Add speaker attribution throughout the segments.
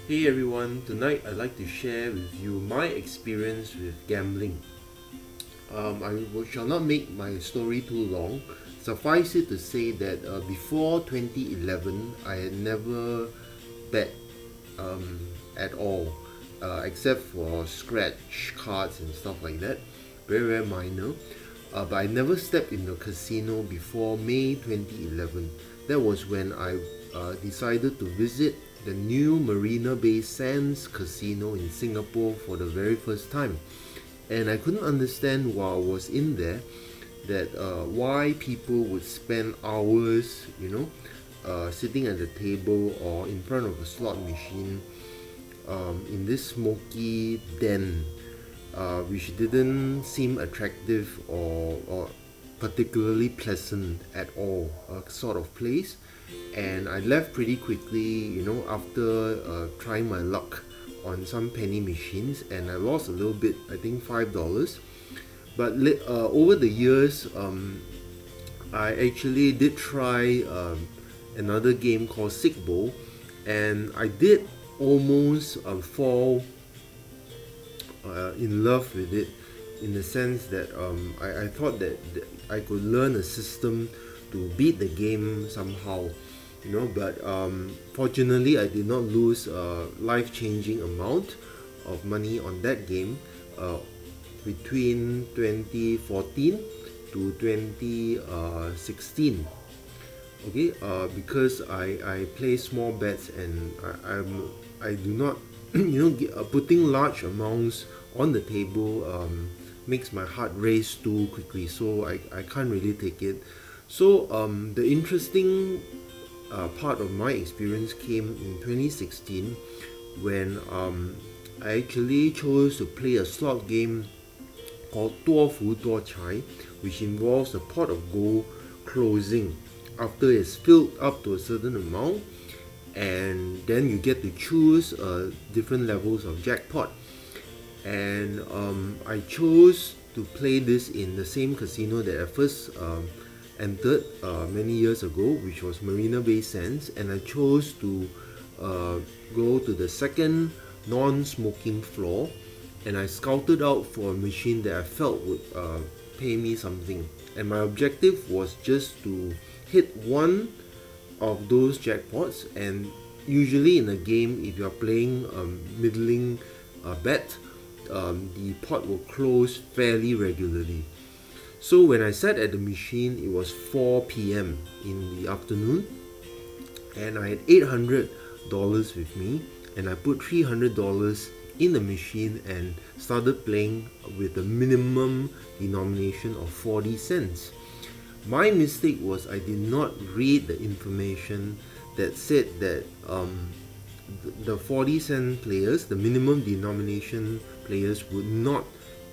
Speaker 1: Hey everyone, tonight I'd like to share with you my experience with gambling. Shall not make my story too long. Suffice it to say that before 2011, I had never bet at all, except for scratch cards and stuff like that. Very, very minor. But I never stepped in the casino before May 2011. That was when I decided to visit the new Marina Bay Sands Casino in Singapore for the very first time. And I couldn't understand while I was in there that why people would spend hours, sitting at the table or in front of a slot machine in this smoky den, which didn't seem attractive or particularly pleasant at all, sort of place. And I left pretty quickly, after trying my luck on some penny machines, and I lost a little bit, I think $5. But over the years, I actually did try another game called Sick Bowl, and I did almost fall in love with it, in the sense that I thought that I could learn a system to beat the game somehow, but fortunately I did not lose a life-changing amount of money on that game between 2014 to 2016. Okay, because I play small bets, and I do not putting large amounts on the table makes my heart race too quickly, so I can't really take it. So the interesting part of my experience came in 2016 when I actually chose to play a slot game called 多福多财, which involves a pot of gold closing after it's filled up to a certain amount, and then you get to choose different levels of jackpot. And I chose to play this in the same casino that I first entered many years ago, which was Marina Bay Sands, and I chose to go to the second non-smoking floor, and I scouted out for a machine that I felt would pay me something. And my objective was just to hit one of those jackpots. And usually in a game, if you're playing a middling bet, the pot will close fairly regularly. So when I sat at the machine, it was 4 p.m. in the afternoon, and I had $800 with me, and I put $300 in the machine and started playing with a minimum denomination of 40 cents. My mistake was I did not read the information that said that the 40-cent players, the minimum denomination players, would not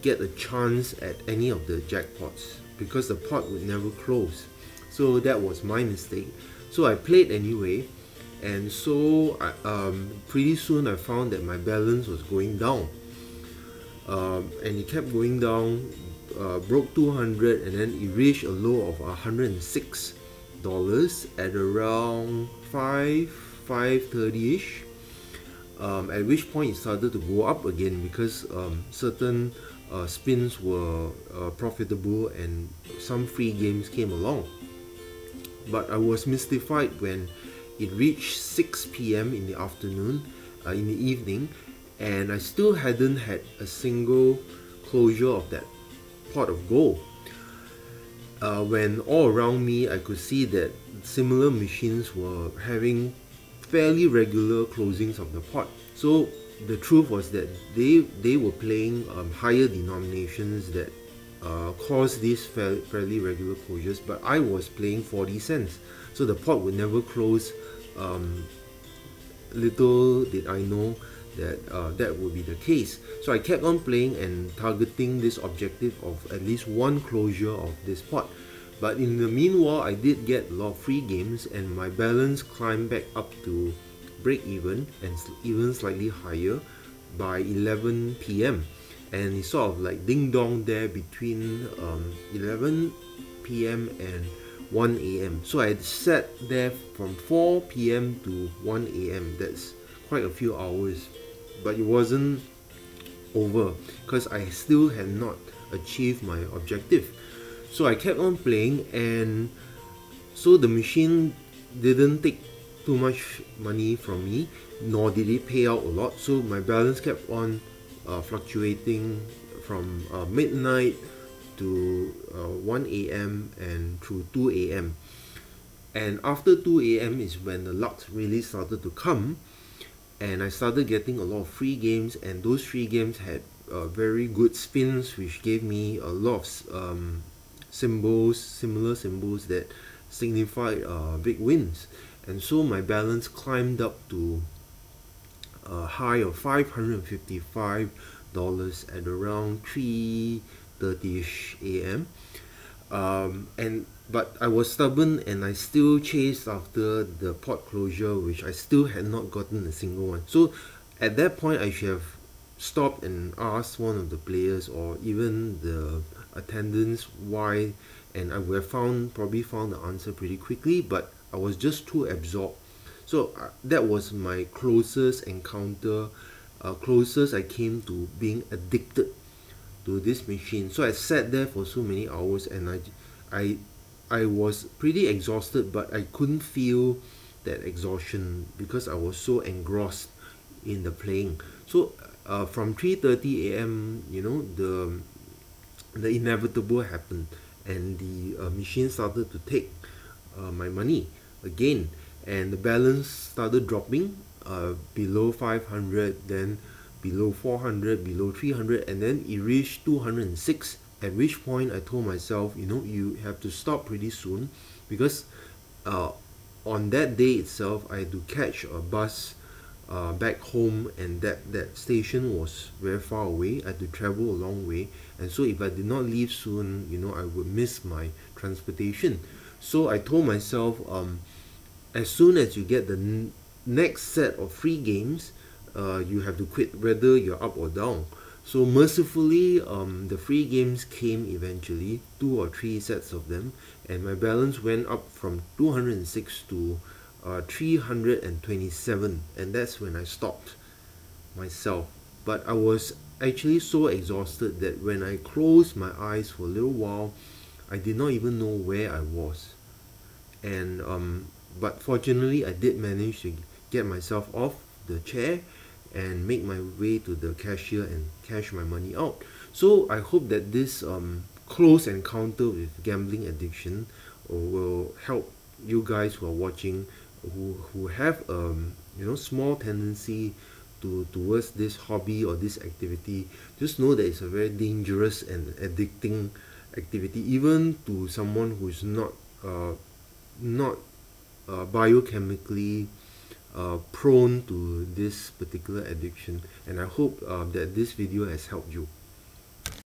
Speaker 1: get a chance at any of the jackpots because the pot would never close. So that was my mistake. So I played anyway, and so pretty soon I found that my balance was going down, and it kept going down, broke 200, and then it reached a low of $106 at around 5:30ish, at which point it started to go up again because certain spins were profitable and some free games came along. But I was mystified when it reached 6 p.m. in the afternoon, in the evening, and I still hadn't had a single closure of that pot of gold. When all around me I could see that similar machines were having fairly regular closings of the pot. So the truth was that they were playing higher denominations that caused these fairly regular closures, but I was playing 40 cents, so the pot would never close. Little did I know that that would be the case. So I kept on playing and targeting this objective of at least one closure of this pot. But in the meanwhile, I did get a lot of free games, and my balance climbed back up to break even and even slightly higher by 11 p.m. And it's sort of like ding dong there between 11 p.m. and 1 a.m. So I sat there from 4 p.m. to 1 a.m. That's quite a few hours, but it wasn't over because I still had not achieved my objective. So I kept on playing, and so the machine didn't take too much money from me, nor did it pay out a lot. So my balance kept on fluctuating from midnight to 1 a.m. and through 2 a.m. And after 2 a.m. is when the luck really started to come, and I started getting a lot of free games, and those free games had very good spins, which gave me a lot of symbols, similar symbols that signified big wins. And so my balance climbed up to a high of $555 at around 3:30ish a.m. And but I was stubborn, and I still chased after the pot closure, which I still had not gotten a single one. So at that point, I should have stopped and asked one of the players or even the attendants why, and I would have probably found the answer pretty quickly, but I was just too absorbed. So that was my closest encounter, closest I came to being addicted to this machine. So I sat there for so many hours, and I, I was pretty exhausted, but I couldn't feel that exhaustion because I was so engrossed in the playing. So from 3:30 a.m., the inevitable happened, and the machine started to take my money again, and the balance started dropping below 500, then below 400, below 300, and then it reached 206, at which point I told myself, you have to stop pretty soon, because on that day itself I had to catch a bus back home, and that station was very far away. I had to travel a long way, and so if I did not leave soon, I would miss my transportation. So I told myself, as soon as you get the next set of free games, you have to quit whether you're up or down. So mercifully, the free games came eventually, 2 or 3 sets of them, and my balance went up from 206 to 327, and that's when I stopped myself. But I was actually so exhausted that when I closed my eyes for a little while, I did not even know where I was. And but fortunately, I did manage to get myself off the chair and make my way to the cashier and cash my money out. So I hope that this close encounter with gambling addiction will help you guys who are watching, who have small tendency towards this hobby or this activity. Just know that it's a very dangerous and addicting activity, even to someone who is not biochemically prone to this particular addiction. And I hope that this video has helped you.